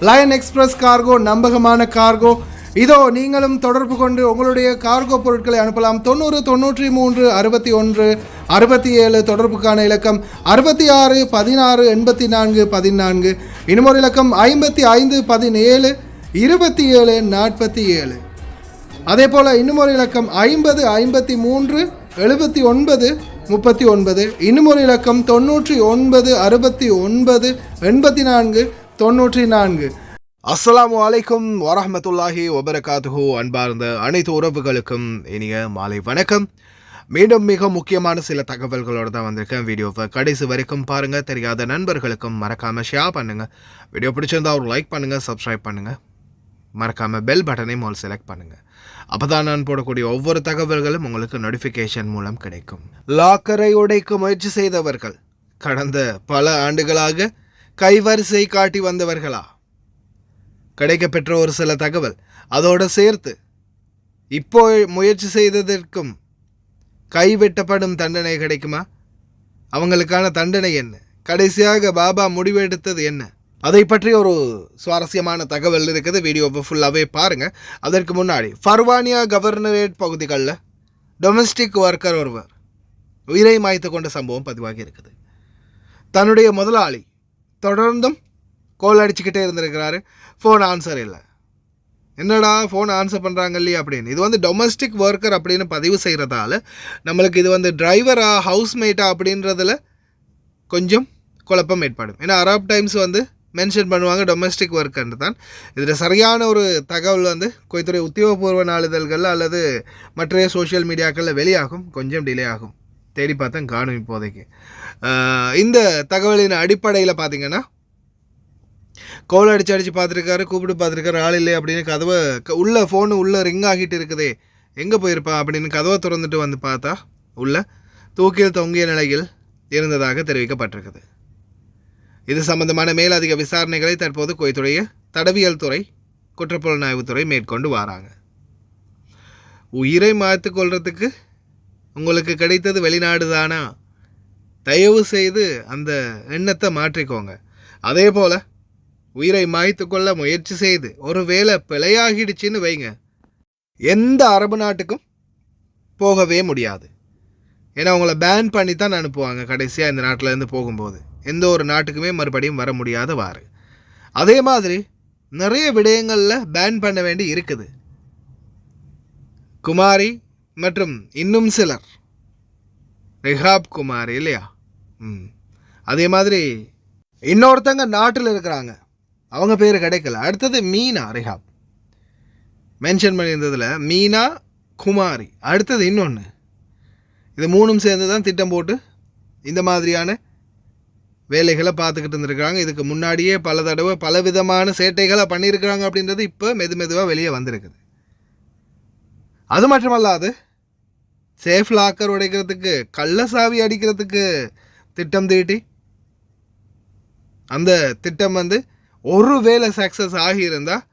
Line express cargo நம்பகமான cargo. இதோ நீங்களும் தொடர்பு கொண்டு உங்களுடைய கார்கோ பொருட்களை அனுப்பலாம். 90 93 61 67 தொடர்புக்கான இலக்கம் 66 16 84 14. இன்னொரு இலக்கம் 55 17 27 47. அதே போல் இன்னுமொரு இலக்கம் 50 53 79 39. இன்னுமொரு இலக்கம் 99 69 84 94. அஸ்ஸலாமு அலைக்கும் வரஹ்மத்துல்லாஹி வபரகாத்துஹு. அன்பார்ந்த அனைத்து உறவுகளுக்கும் இனிய மாலை வணக்கம். மீண்டும் மிக முக்கியமான சில தகவல்களோடு தான் வந்திருக்கேன். வீடியோவை கடைசி வரைக்கும் பாருங்கள். தெரியாத நண்பர்களுக்கும் மறக்காமல் ஷேர் பண்ணுங்கள். வீடியோ பிடிச்சிருந்தா ஒரு லைக் பண்ணுங்கள், சப்ஸ்கிரைப் பண்ணுங்கள், மறக்காமல் பெல் பட்டனை மோல் செலக்ட் பண்ணுங்கள். அப்போ தான் நான் போடக்கூடிய ஒவ்வொரு தகவல்களும் உங்களுக்கு நோட்டிஃபிகேஷன் மூலம் கிடைக்கும். லாக்கரை உடைக்க முயற்சி செய்தவர்கள் கடந்த பல ஆண்டுகளாக கைவரிசை காட்டி வந்தவர்களா? கிடைக்கப்பெற்ற ஒரு சில தகவல் அதோடு சேர்த்து இப்போ முயற்சி செய்ததற்கும் கைவெட்டப்படும் தண்டனை கிடைக்குமா? அவங்களுக்கான தண்டனை என்ன? கடைசியாக பாபா முடிவெடுத்தது என்ன? அதை பற்றி ஒரு சுவாரஸ்யமான தகவல் இருக்குது. வீடியோவை ஃபுல்லாகவே பாருங்கள். அதற்கு முன்னாடி ஃபர்வானியா கவர்னரேட் பகுதிகளில் டொமஸ்டிக் ஒர்க்கர் ஒருவர் உயிரை மாய்த்து கொண்ட சம்பவம் பதிவாகி இருக்குது. தன்னுடைய முதலாளி தொடர்ந்தும் கோல் அடிச்சுக்கிட்டே இருந்திருக்கிறாரு. ஃபோன் ஆன்சர் இல்லை. என்னடா ஃபோன் ஆன்சர் பண்ணுறாங்க இல்லையா அப்படின்னு. இது வந்து டொமஸ்டிக் ஒர்க்கர் அப்படின்னு பதிவு செய்கிறதால நம்மளுக்கு இது வந்து டிரைவரா ஹவுஸ்மேட்டா அப்படின்றதில் கொஞ்சம் குழப்பம் ஏற்படும். ஏன்னா அரப் டைம்ஸ் வந்து மென்ஷன் பண்ணுவாங்க டொமஸ்டிக் ஒர்க்கர்னு தான். இதில் சரியான ஒரு தகவல் வந்து கோய்த்துறை உத்தியோகபூர்வ நாளிதழ்களில் அல்லது மற்ற சோஷியல் மீடியாக்களில் வெளியாகும். கொஞ்சம் டிலே ஆகும். தேடி பார்த்தேன், காணும் இப்போதைக்கு. இந்த தகவலின் அடிப்படையில் பார்த்திங்கன்னா கோல் அடித்து பார்த்துருக்காரு, கூப்பிட்டு பார்த்துருக்காரு, ஆள் இல்லை அப்படின்னு கதவை உள்ளே ஃபோனு உள்ளே ரிங் ஆகிட்டு இருக்குதே, எங்கே போயிருப்பா அப்படின்னு கதவை திறந்துட்டு வந்து பார்த்தா உள்ள தூக்கில் தொங்கிய நிலையில் இருந்ததாக தெரிவிக்கப்பட்டிருக்குது. இது சம்பந்தமான மேலதிக விசாரணைகளை தற்போது கோய்த்துடைய தடவியல் துறை குற்றப்புலனாய்வுத்துறை மேற்கொண்டு வராங்க. உயிரை மாய்த்து கொள்றதுக்கு உங்களுக்கு கிடைத்தது வெளிநாடு தானா? தயவு செய்து அந்த எண்ணத்தை மாற்றிக்கோங்க. அதே போல் உயிரை மாய்த்து கொள்ள முயற்சி செய்து ஒரு வேளை பிழையாகிடுச்சின்னு வைங்க, எந்த அரபு நாட்டுக்கும் போகவே முடியாது. ஏன்னா அவங்கள பேன் பண்ணி தான் அனுப்புவாங்க. கடைசியாக இந்த நாட்டிலேருந்து போகும்போது எந்த ஒரு நாட்டுக்குமே மறுபடியும் வர முடியாதவாறு. அதே மாதிரி நிறைய விடயங்களில் பேன் பண்ண வேண்டி இருக்குது. குமாரி மற்றும் இன்னும் சிலர், ரிஹாப் குமாரி இல்லையா, அதே மாதிரி இன்னொருத்தங்க நாட்டில் இருக்கிறாங்க, அவங்க பேர் கிடைக்கல. அடுத்தது மீனா ரிஹாப் மென்ஷன் பண்ணியிருந்ததில் மீனா குமாரி, அடுத்தது இன்னொன்று. இது மூணும் சேர்ந்து தான் திட்டம் போட்டு இந்த மாதிரியான வேலைகளை பார்த்துக்கிட்டு இருந்திருக்கிறாங்க. இதுக்கு முன்னாடியே பல தடவை பல விதமான சேட்டைகளை பண்ணியிருக்கிறாங்க அப்படின்றது இப்போ மெதுவாக வெளியே வந்திருக்குது. அது மட்டுமல்லாது சேஃப் லாக்கர் உடைக்கிறதுக்கு, கள்ள சாவி அடிக்கிறதுக்கு திட்டம் தீட்டி அந்த திட்டம் வந்து ஒரு வேளை சக்ஸஸ் ஆகியிருந்தால்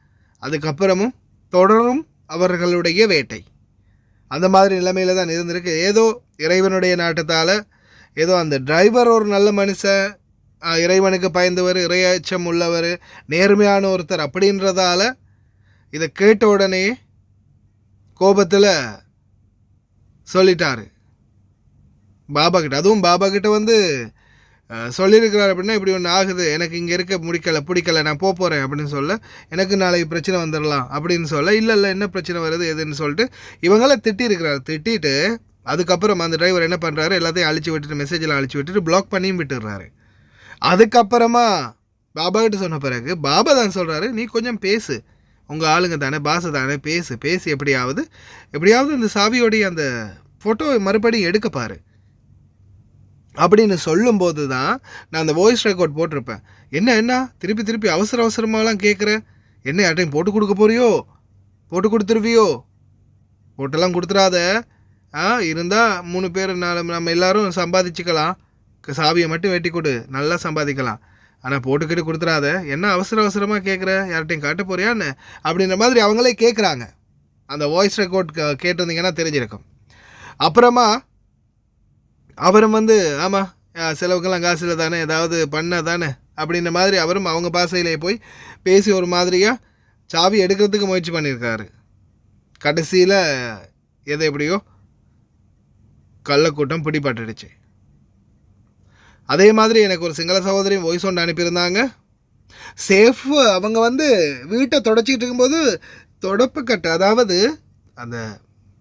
அதுக்கப்புறமும் தொடரும் அவர்களுடைய வேட்டை. அந்த மாதிரி நிலைமையில் தான் இருந்திருக்கு. ஏதோ இறைவனுடைய நாட்டத்தால் ஏதோ அந்த டிரைவர் ஒரு நல்ல மனுஷன், இறைவனுக்கு பயந்தவர், இறையச்சம் உள்ளவர், நேர்மையான ஒருத்தர் அப்படின்றதால இதை கேட்ட உடனே கோபத்தில் சொல்லிட்டாரு பாபா கிட்ட. அதுவும் பாபா கிட்ட வந்து சொல்லியிருக்கிறார் அப்படின்னா இப்படி ஒன்று ஆகுது, எனக்கு இங்கே இருக்க பிடிக்கலை, நான் போகிறேன் அப்படின்னு சொல்ல, எனக்கு நாளைக்கு பிரச்சனை வந்துடலாம் அப்படின்னு சொல்ல, இல்லை என்ன பிரச்சனை வருது எதுன்னு சொல்லிட்டு இவங்கள திட்டிருக்கிறார். திட்டிட்டு அதுக்கப்புறம் அந்த டிரைவர் என்ன பண்ணுறாரு, எல்லாத்தையும் அழிச்சு விட்டுட்டு, மெசேஜெலாம் அழிச்சு விட்டுட்டு பிளாக் பண்ணியும் விட்டுடுறாரு. அதுக்கப்புறமா பாபா கிட்ட சொன்ன பிறகு பாபா தான் சொல்கிறாரு, நீ கொஞ்சம் பேசு, உங்கள் ஆளுங்க தானே, பாச தானே, பேசி எப்படியாவது இந்த சாவியோடைய அந்த ஃபோட்டோ மறுபடியும் எடுக்கப்பாரு அப்படின்னு சொல்லும்போது தான் நான் அந்த வாய்ஸ் ரெக்கார்ட் போட்டிருப்பேன். என்ன திருப்பி அவசரமாலாம் கேட்குறேன், என்ன யார்ட்டையும் போட்டு கொடுக்க போறியோ, போட்டு கொடுத்துருவியோ, போட்டெல்லாம் கொடுத்துடாத, இருந்தால் 3 பேர் நம்ம எல்லோரும் சம்பாதிச்சுக்கலாம், சாவியை மட்டும் வெட்டி கொடு, நல்லா சம்பாதிக்கலாம், ஆனால் போட்டுக்கிட்டு கொடுத்துடாத, என்ன அவசரமாக கேட்குற, யார்கிட்டையும் காட்ட போறியான்னு அப்படின்ற மாதிரி அவங்களே கேட்குறாங்க. அந்த வாய்ஸ் ரெக்கார்ட் கேட்டிருந்தீங்கன்னா தெரிஞ்சிருக்கும். அப்புறமா அவரும் வந்து ஆமாம் செலவுக்கெல்லாம் காசு இல்லை தானே, ஏதாவது பண்ண தானே அப்படின்ற மாதிரி அவரும் அவங்க பாசையிலே போய் பேசி ஒரு மாதிரியாக சாவி எடுக்கிறதுக்கு முயற்சி பண்ணியிருக்காரு. கடைசியில் எதை எப்படியோ கள்ளக்கூட்டம் பிடிபட்டுடுச்சு. அதே மாதிரி எனக்கு ஒரு சிங்கள சகோதரி வாய்ஸ் ஒன்று அனுப்பியிருந்தாங்க. சேஃப் அவங்க வந்து வீட்டை தொடச்சிக்கிட்டு இருக்கும்போது தொடப்பக்கட்டு, அதாவது அந்த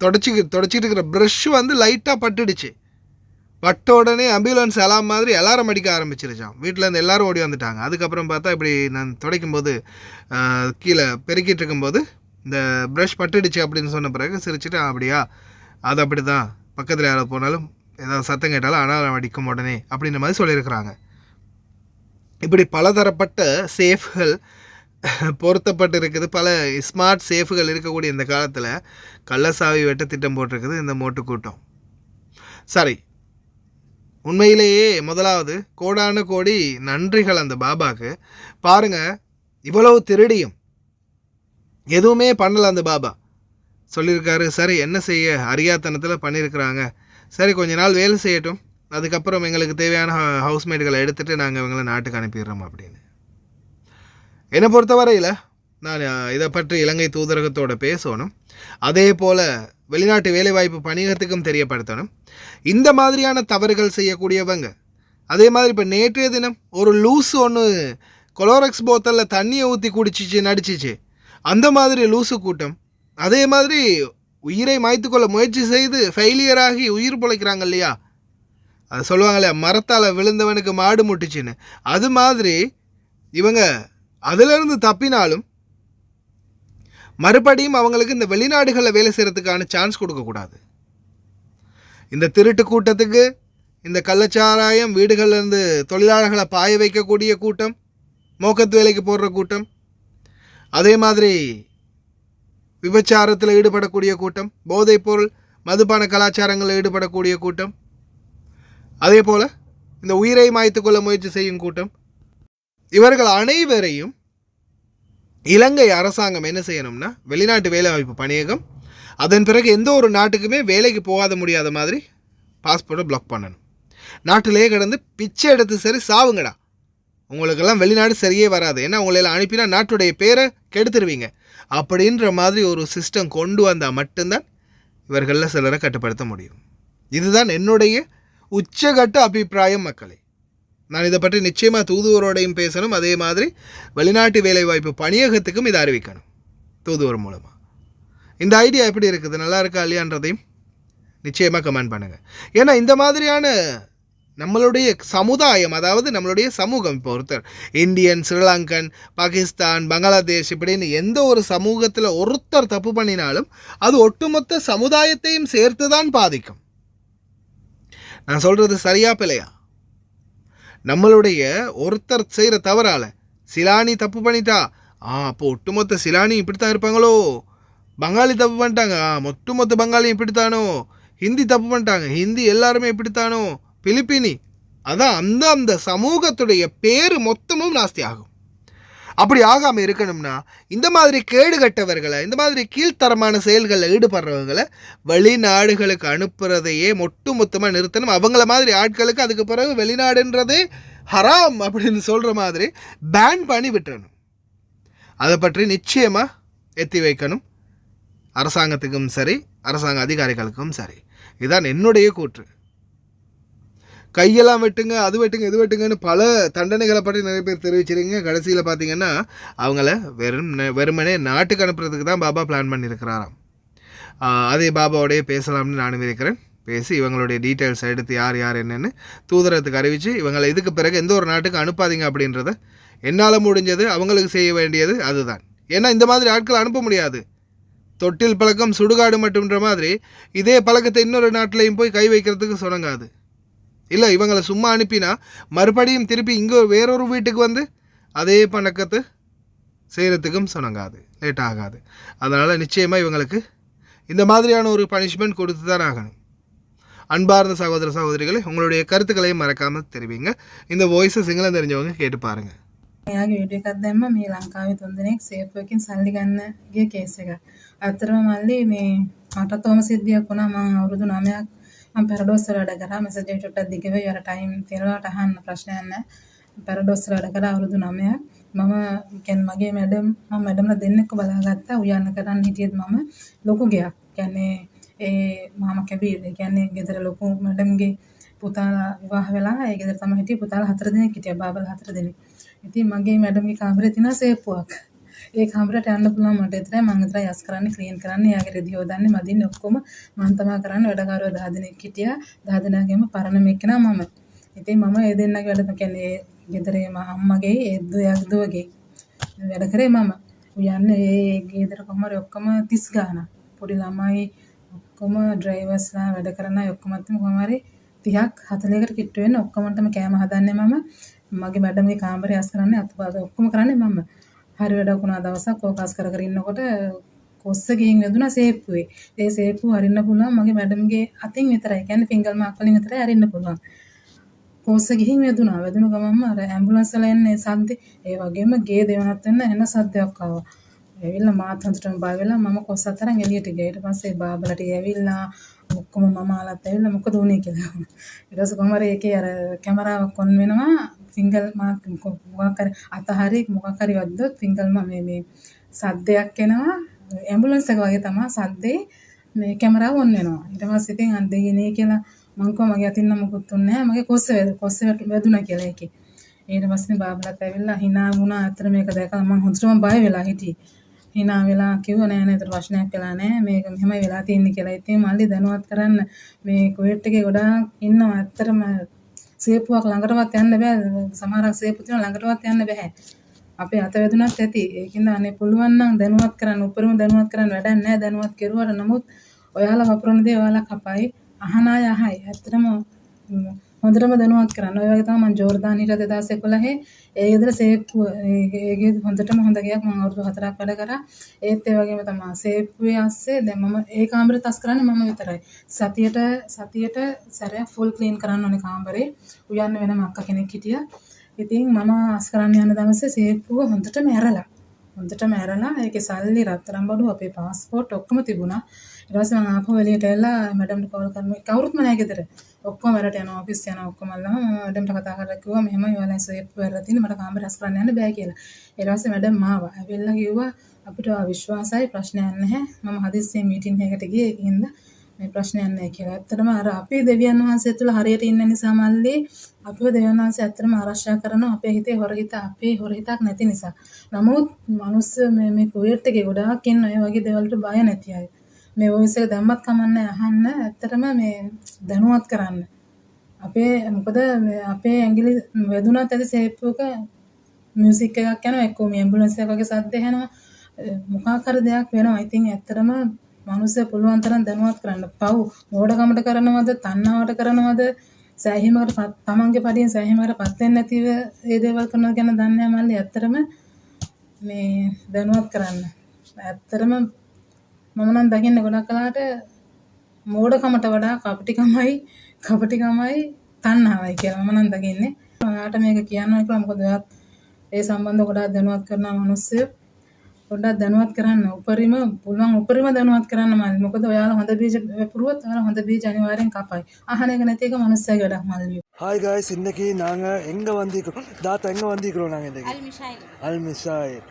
தொடச்சிக்கிட்டு இருக்கிற ப்ரஷ் வந்து லைட்டாக பட்டுடுச்சு. பட்ட உடனே ஆம்புலன்ஸ் அலாம் மாதிரி அலாரம் அடிக்க ஆரம்பிச்சிருச்சான். வீட்டில் இருந்து எல்லோரும் ஓடி வந்துட்டாங்க. அதுக்கப்புறம் பார்த்தா இப்படி நான் துடைக்கும்போது கீழே பெருக்கிட்டு இருக்கும்போது இந்த ப்ரஷ் பட்டுடுச்சு அப்படின்னு சொன்ன பிறகு சிரிச்சுட்டு, அப்படியா, அது அப்படி தான், பக்கத்தில் யாராவது போனாலும் ஏதாவது சத்தம் கேட்டாலும் அலாரம் அடிக்கும் உடனே அப்படின்ற மாதிரி சொல்லியிருக்கிறாங்க. இப்படி பலதரப்பட்ட சேஃப்கள் பொருத்தப்பட்டு இருக்குது. பல ஸ்மார்ட் சேஃப்கள் இருக்கக்கூடிய இந்த காலத்தில் கள்ளசாவி வெட்ட திட்டம் போட்டிருக்குது இந்த மோட்டு கூட்டம். சரி, உண்மையிலேயே முதலாவது கோடான கோடி நன்றிகள் அந்த பாபாவுக்கு. பாருங்கள், இவ்வளவு திருடியும் எதுவுமே பண்ணலை அந்த பாபா. சொல்லியிருக்காரு, சரி என்ன செய்ய, அறியாத்தனத்தில் பண்ணியிருக்கிறாங்க, சரி கொஞ்ச நாள் வேலை செய்யட்டும், அதுக்கப்புறம் எங்களுக்கு தேவையான ஹவுஸ்மேட்டுகளை எடுத்துகிட்டு நாங்கள் இவங்களை நாட்டுக்கு அனுப்பிடுறோம் அப்படின்னு. என்னை பொறுத்தவரையில் நான் இதை பற்றி இலங்கை தூதரகத்தோடு பேசணும். அதே போல் வெளிநாட்டு வேலைவாய்ப்பு பணியகத்துக்கும் தெரியப்படுத்தணும். இந்த மாதிரியான தவறுகள் செய்யக்கூடியவங்க, அதே மாதிரி இப்போ நேற்றைய தினம் ஒரு லூஸு ஒன்று கொலோரெக்ஸ் போத்தலில் தண்ணியை ஊற்றி குடிச்சிச்சு நடிச்சிச்சு, அந்த மாதிரி லூஸு கூட்டம். அதே மாதிரி உயிரை மாய்த்துக்கொள்ள முயற்சி செய்து ஃபெயிலியராகி உயிர் பிழைக்கிறாங்க இல்லையா, அது சொல்லுவாங்க இல்லையா, மரத்தால் விழுந்தவனுக்கு மாடு முட்டுச்சுன்னு. அது மாதிரி இவங்க அதிலிருந்து தப்பினாலும் மறுபடியும் அவங்களுக்கு இந்த வெளிநாடுகளில் வேலை செய்கிறதுக்கான சான்ஸ் கொடுக்கக்கூடாது. இந்த திருட்டு கூட்டத்துக்கு, இந்த கள்ளச்சாராயம் வீடுகள்லேருந்து தொழிலாளர்களை பாய வைக்கக்கூடிய கூட்டம், மோக்கத்து வேலைக்கு போடுற கூட்டம், அதே மாதிரி விபச்சாரத்தில் ஈடுபடக்கூடிய கூட்டம், போதைப்பொருள் மதுபான கலாச்சாரங்களில் ஈடுபடக்கூடிய கூட்டம், அதே போல் இந்த உயிரை மாய்த்துக்கொள்ள முயற்சி செய்யும் கூட்டம், இவர்கள் அனைவரையும் இலங்கை அரசாங்கம் என்ன செய்யணும்னா வெளிநாட்டு வேலைவாய்ப்பு பணியகம், அதன் பிறகு எந்த ஒரு நாட்டுக்குமே வேலைக்கு போகாத முடியாத மாதிரி பாஸ்போர்ட்டை பிளாக் பண்ணணும். நாட்டிலே கிடந்து பிச்சை எடுத்து சரி சாவுங்கடா, உங்களுக்கெல்லாம் வெளிநாடு சரியே வராது, ஏன்னா உங்களெல்லாம் அனுப்பினா நாட்டுடைய பேரை கெடுத்துருவீங்க அப்படின்ற மாதிரி ஒரு சிஸ்டம் கொண்டு வந்தால் மட்டும்தான் இவர்களில் சிலரை கட்டுப்படுத்த முடியும். இதுதான் என்னுடைய உச்சகட்ட அபிப்பிராயம் மக்களே. நான் இதை பற்றி நிச்சயமாக தூதுவரோடையும் பேசணும். அதே மாதிரி வெளிநாட்டு வேலைவாய்ப்பு பணியகத்துக்கும் இதை அறிவிக்கணும் தூதுவர் மூலமாக. இந்த ஐடியா எப்படி இருக்குது, நல்லா இருக்கா இல்லையான்றதையும் நிச்சயமாக கமெண்ட் பண்ணுங்கள். ஏன்னா இந்த மாதிரியான நம்மளுடைய சமுதாயம், அதாவது நம்மளுடைய சமூகம், இப்போ ஒருத்தர் இந்தியன், ஸ்ரீலங்கன், பாகிஸ்தான், பங்களாதேஷ் இப்படின்னு எந்த ஒரு சமூகத்தில் ஒருத்தர் தப்பு பண்ணினாலும் அது ஒட்டுமொத்த சமுதாயத்தையும் சேர்த்து தான் பாதிக்கும். நான் சொல்கிறது சரியா பிள்ளையா? நம்மளுடைய ஒருத்தர் செய்கிற தவறால் சிலானி தப்பு பண்ணிட்டா, அப்போ ஒட்டுமொத்த சிலானி இப்படித்தான் இருப்பாங்களோ, பங்காளி தப்பு பண்ணிட்டாங்க, ஒட்டுமொத்த பங்காளியும் இப்படித்தானோ, ஹிந்தி தப்பு பண்ணிட்டாங்க, ஹிந்தி எல்லாருமே இப்படித்தானோ, பிலிப்பினி, அதான் அந்த அந்த சமூகத்துடைய பேர் மொத்தமும் நாஸ்தி ஆகும். அப்படி ஆகாமல் இருக்கணும்னா இந்த மாதிரி கேடுகட்டவர்களை, இந்த மாதிரி கீழ்த்தரமான செயல்களில் ஈடுபடுறவங்களை வெளிநாடுகளுக்கு அனுப்புறதையே மொத்தமாக நிறுத்தணும். அவங்கள மாதிரி ஆட்களுக்கு அதுக்கு பிறகு வெளிநாடுன்றதே ஹராம் அப்படின்னு சொல்கிற மாதிரி பேன் பண்ணி விட்டுறணும். அதை பற்றி நிச்சயமாக எத்தி வைக்கணும் அரசாங்கத்துக்கும் சரி, அரசாங்க அதிகாரிகளுக்கும் சரி. இதுதான் என்னுடைய கூற்று. கையெல்லாம் வெட்டுங்க, அது வெட்டுங்க, இது வெட்டுங்கன்னு பல தண்டனைகளை பற்றி நிறைய பேர் தெரிவிச்சிருங்க. கடைசியில் பார்த்தீங்கன்னா அவங்கள வெறுமனே நாட்டுக்கு அனுப்புறதுக்கு தான் பாபா பிளான் பண்ணியிருக்கிறாராம். அதே பாபாவோடைய பேசலாம்னு நானும் இருக்கிறேன். பேசி இவங்களுடைய டீட்டெயில்ஸ் எடுத்து யார் யார் என்னென்னு தூதரத்துக்கு அறிவித்து இவங்களை இதுக்கு பிறகு எந்த ஒரு நாட்டுக்கு அனுப்பாதீங்க அப்படின்றத என்னால் முடிஞ்சது அவங்களுக்கு செய்ய வேண்டியது அதுதான். ஏன்னா இந்த மாதிரி ஆட்கள் அனுப்ப முடியாது. தொட்டில் பழக்கம் சுடுகாடு மட்டும்ன்ற மாதிரி இதே பழக்கத்தை இன்னொரு நாட்டிலையும் போய் கை வைக்கிறதுக்கு சொன்னங்காது இல்லை. இவங்களை சும்மா அனுப்பினா மறுபடியும் திருப்பி இங்கே வேறொரு வீட்டுக்கு வந்து அதே பழக்கத்தை செய்கிறதுக்கும் சொன்னங்காது, லேட் ஆகாது. அதனால் நிச்சயமாக இவங்களுக்கு இந்த மாதிரியான ஒரு பனிஷ்மெண்ட் கொடுத்து தான் ஆகணும். அன்பார்ந்த சகோதர சகோதரிகளை, உங்களுடைய கருத்துக்களையும் மறக்காமல் தெரிவிங்க. இந்த வாய்ஸை சிங்களம் தெரிஞ்சவங்க கேட்டு பாருங்கள். එයාගේ වීඩියෝ එකක් දැම්ම මේ ලංකාවේ 3 දෙනෙක් සේෆ් එකකින් සල්ලි ගන්න ගිය කේස් එක. ඇත්තටම මල්ලි මේ මටත් ඔහම සිද්ධියක් වුණා. මම අවුරුදු 9ක් මම පැරඩෝස් වල වැඩ කරා. මෙසේජ් එක චුට්ටක් දිග වෙයි. අර ටයිම් තියෙනවාට අහන්න ප්‍රශ්නයක් නැහැ. පැරඩොස්වල වැඩ කරා අවුරුදු 9ක්. මම කියන්නේ මගේ මැඩම්ලා දෙන්නෙක්ව බලාගත්තා. උයන්න කරන්න හිටියෙත් මම ලොකු ගෙයක්. කියන්නේ ඒ මාමා කැබීර්. ඒ කියන්නේ ගෙදර ලොකු මැඩම්ගේ පුතාලා විවාහ වෙලා ඒ ගෙදර තමයි හිටියේ. පුතාලා 4 දෙනෙක් හිටියා. බාබලා 4 දෙනෙක්. ඉතින් මගේ මැඩම්ගේ කාමරේ තියෙනවා සේප්පුවක්. ඒ කාමරයට යන්න පුළුවන් මට විතරයි. මම විතරයි යස් කරන්නේ, ක්ලීන් කරන්නේ, යාගේ රෙදි හොදන්නේ, මදින්නේ ඔක්කොම මම තමයි කරන්නේ. වැඩකාරයෝ 10 දෙනෙක් හිටියා. 10 දෙනාගේම පරණ මෙක්කෙනා මම. ඉතින් මම ඒ දෙන්නගේ වැඩ කියන්නේ ගෙදරේ අම්මගේ ඒ දුවගේ වැඩ කරේ මම. උයන්නේ ඒ ගෙදර කොහමද ඔක්කොම 30 ගාණක්. පොඩි ළමයි ඔක්කොම ඩ්‍රයිවර්ස්ලා වැඩ කරන අය ඔක්කොම කොහොම හරි 30ක් 40කට කිට්ටු වෙන්න ඔක්කොමටම කෑම හදන්නේ මම. මගේ මැඩම්ගේ කාමරේ අස් කරන්නේ අතපාද ඔක්කොම කරන්නේ මම. හරි වැඩක් වුණා දවසක් ඕකාස් කර කර ඉන්නකොට කොස්ස ගිහින් වැදුනා සේප්පුවේ. ඒ සේප්පුව අරින්න පුළුවන් මගේ මැඩම්ගේ අතින් විතරයි. කියන්නේ ෆින්ගර් මාක් වලින් විතරයි අරින්න පුළුවන්. කොස්ස ගිහින් වැදුනා. වැදුන ගමන්ම අර ඇම්බුලන්ස් වල එන්නේ සද්දේ. ඒ වගේම ගේ දෙවනත් වෙන එන සද්දයක් ආවා. ඇවිල්ලා මාත් හොඳටම බය වෙලා මම කොස් අතරන් එළියට ගියා. ඊට පස්සේ බාබලට ඇවිල්ලා ඔක්කොම මම ආලත් ඇවිල්ලා මොකද උනේ කියලා. ඊට පස්සේ කොහමද ඒකේ අර කැමරාවක් ඔන් වෙනවා. ෆින්ගර් මාක් මොකක් හරි අතහරි මොකක් හරි වද්දොත් ෆින්ගර් මේ සද්දයක් එනවා. ඇම්බුලන්ස් එක වගේ තමයි සද්දේ මේ කැමරාව ඔන් වෙනවා. ඊට පස්සේ ඉතින් අන් දෙයිනේ කියලා මං කිව්වා මගේ අතින් නම් මොකුත් උන්නේ නැහැ. මගේ කොස්ස වැදුනා කියලා ඒකේ. ඊට පස්සේ බාබලත් ඇවිල්ලා hina වුණා. අතර මේක දැකලා මං හොඳටම බය වෙලා හිටියේ. hina වෙලා කිව්වා නෑ නෑ ඒතර ප්‍රශ්නයක් වෙලා නෑ. මේක මෙහෙමයි වෙලා තියෙන්නේ කියලා. ඉතින් මල්ලි දැනුවත් කරන්න මේ කුවේට් එකේ ගොඩාක් ඉන්නවා. ඇත්තටම සේපුවක් ළඟටවත් යන්න බෑ. සමහරක් සේපු තියෙනවා ළඟටවත් යන්න බෑ. අපේ අත වැදුනත් ඇති. ඒකින්ද අනේ පුළුවන් නම් දැනුවත් කරන්න. උපරිම දැනුවත් කරන්න වැඩක් නෑ. දැනුවත් කෙරුවට නමුත් ඔයාලා වපුරන දේ ඔයාලා කපයි. අහන අය අහයි. ඇත්තටම හොඳටම දැනුවත් කරන්න. ඔය වගේ තමයි මම ජෝර්දානියට 2011 ඒ ගෙදර සේප්පුව ඒගේ හොඳටම හොඳ ගයක් මම අවුරුදු 4ක් වැඩ කරා. ඒත් ඒ වගේම තමයි සේප්පුවේ ASCII දැන් මම ඒ කාමරේ තස් කරන්නේ මම විතරයි. සතියට සැරයක් ෆුල් ක්ලීන් කරන්න ඕනේ කාමරේ. උයන්න වෙනම අක්කා කෙනෙක් හිටියා. ඉතින් මම අස් කරන්න යන දවසේ සේප්පුව හොඳටම ඇරලා ඒකේ සල්ලි රත්තරන් බඩු අපේ પાස්පෝර්ට් ඔක්කොම තිබුණා. ඊට පස්සේ මම ආපහු එළියට ඇවිල්ලා මැඩම්ට කෝල් කරනවා. කවුරුත්ම නැහැ ගෙදර. ඔක්කොම වැඩට යනවා ඔෆිස් යනවා ඔක්කොම අල්ලම මම මැඩම්ට කතා කරලා කිව්වා මෙහෙමයි ඔයාලා සේප්පුව ඇරලා තියෙන්නේ මට කාමරේ අස් කරන්න යන්න බෑ කියලා. ඊට පස්සේ මැඩම් ආවා. ඇවිල්ලා කිව්වා අපිට විශ්වාසයි ප්‍රශ්නයක් නැහැ. මම හදිස්සියෙන් මීටින් එකකට ගියේ ඒකින්ද මේ ප්‍රශ්නයක් නැහැ කියලා. ඇත්තටම අර අපේ දෙවියන් වහන්සේ තුළ හරියට ඉන්න නිසා මල්ලි අපිව දෙවියන් වහන්සේ ඇත්තටම ආරක්ෂා කරනවා අපේ හිතේ හොර හිතක් නැති නිසා. නමුත් මිනිස් මේ කුවේට් එකේ ගොඩාක් ඉන්න ඔය වගේ දේවල් වලට බය නැති අය. මේ වොයිස් එක දැම්මත් කමන්නේ අහන්න ඇත්තටම මේ දැනුවත් කරන්න. මොකද අපේ ඇඟිලි වැදුනත් ඇති සේප්පුවක මියුසික් එකක් යනවා එක්කෝ මේ ඇම්බුලන්ස් එක වගේ සද්ද ඇහෙනවා. මොකක් හරි දෙයක් වෙනවා. ඉතින් ඇත්තටම මිනිස්සු පුළුවන් තරම් දැනුවත් කරන්න. පව් මෝඩකමට කරනවද, තණ්හාවට කරනවද, සෑහීමකට තමන්ගේ පඩියෙන් සෑහීමකටපත් වෙන්නේ නැතිව මේ දේවල් කරනවා ගැන දන්නේ නැහැ මල්ලි. ඇත්තටම මේ දැනුවත් කරන්න. ඇත්තටම මම නම් දකින්නේ ගොඩක් කලකට මෝඩකමට වඩා කපටිකමයි තණ්හාවයි කියලා මම නම් දකින්නේ. ඔයාට මේක කියනවා කියලා මොකද ඔයාත් ඒ සම්බන්ධව ගොඩාක් දැනුවත් කරන මිනිස්සු පොඩ්ඩක් දැනුවත් කරන්න. උපරිම දැනුවත් කරන්න මල්ලි. මොකද ඔයාලා හොඳ බීජ වැපරුවොත් ඔයාලා හොඳ බීජ අනිවාර්යෙන් කපයි. අහන එක නැති එක මනුස්සයගේ වැඩක් මල්ලි. ஹாய் காய்ஸ், இன்னைக்கு நாங்கள் எங்கே வந்திருக்கிறோம் தாத்தா எங்கே வந்திருக்கிறோம் நாங்கள் இன்றைக்கி அல்மிஷாயில்.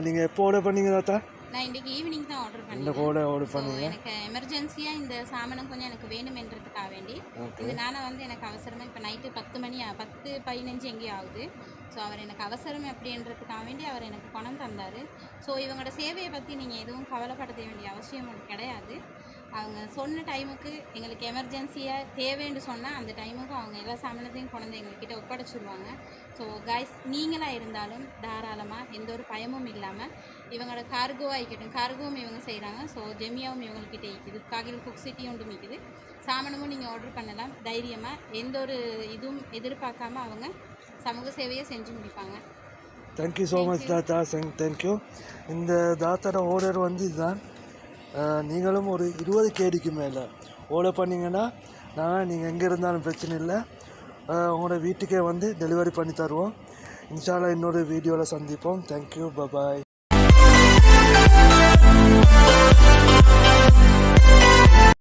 நீங்கள் எப்போ ஆர்டர் பண்ணீங்க தாத்தா? நான் இன்றைக்கி ஈவினிங் தான் ஆர்டர் பண்ணேன். இந்த கூட ஆர்டர் பண்ணீங்க? எனக்கு எமர்ஜென்சியாக இந்த சாமானம் கொஞ்சம் எனக்கு வேணுமென்றதுக்காக வேண்டி இதனால் எனக்கு அவசரமாக இப்போ நைட்டு 10:15 எங்கேயும் ஆகுது. ஸோ அவர் எனக்கு அவசரம் அப்படின்றதுக்காக வேண்டி அவர் எனக்கு பணம் தந்தார். ஸோ இவங்களோட சேவையை பற்றி நீங்கள் எதுவும் கவலைப்பட வேண்டிய அவசியம் கிடையாது. அவங்க சொன்ன டைமுக்கு எங்களுக்கு எமர்ஜென்சியாக தேவைன்னு சொன்னால் அந்த டைமுக்கு அவங்க எல்லா சாமானத்தையும் கொண்டு எங்கள்கிட்ட ஒப்படைச்சிடுவாங்க. ஸோ கைஸ் நீங்களாக இருந்தாலும் தாராளமாக எந்த ஒரு பயமும் இல்லாமல் இவங்களோட கார்கோவாக இருக்கட்டும், கார்கோவும் இவங்க செய்கிறாங்க. ஸோ ஜெமியாவும் இவங்கக்கிட்ட இருக்குது, காகில் குக் சிட்டி ஒன்றும் இருக்குது. சாமானமும் நீங்கள் ஆர்டர் பண்ணலாம் தைரியமாக. எந்த ஒரு இதுவும் எதிர்பார்க்காம அவங்க சமூக சேவையை செஞ்சு முடிப்பாங்க. தேங்க்யூ ஸோ மச் தாத்தா. தேங்க்யூ. இந்த தாத்தாவோட ஆர்டர் வந்து இதுதான். நீங்களும் ஒரு 20 கேடிக்கு மேலே ஆர்டர் பண்ணிங்கன்னா நீங்கள் எங்கே இருந்தாலும் பிரச்சனை இல்லை, உங்களோட வீட்டுக்கே வந்து டெலிவரி பண்ணி தருவோம். இன்ஷா அல்லாஹ் இன்னொரு வீடியோவில் சந்திப்போம். Thank you, bye bye.